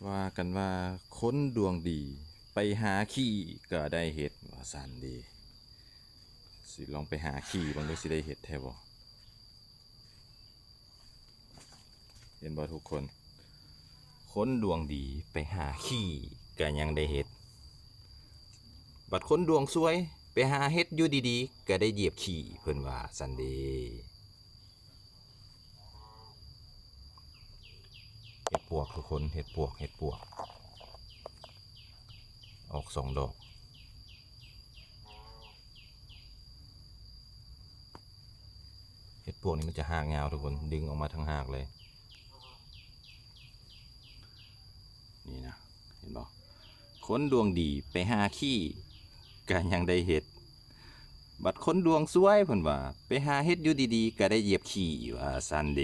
ว่ากันว่าคนดวงดีไปหาขี้ก็ได้เห็ดว่าสันดีสิลองไปหาขี้บางดูสิได้เห็ดแท้บ่เห็นบ่ทุกคนคนดวงดีไปหาขี้ก็ยังได้เห็ดบัดคนดวงซวยไปหาเห็ดอยู่ดีๆก็ได้เหยียบขี้เพิ่นว่าสันเดเห็ดปวกทุกคนเห็ดปวกออก2 ดอกเห็ดปวกนี่มันจะหากยาวทุกคนดึงออกมาทั้งหากเลยนี่นะเห็นบ่คนดวงดีไปหาขี้ก็ยังได้เห็ดบัดคนดวงซวยเพิ่นว่าไปหาเฮ็ดอยู่ดีๆก็ได้เหยียบขี้ว่าซันเด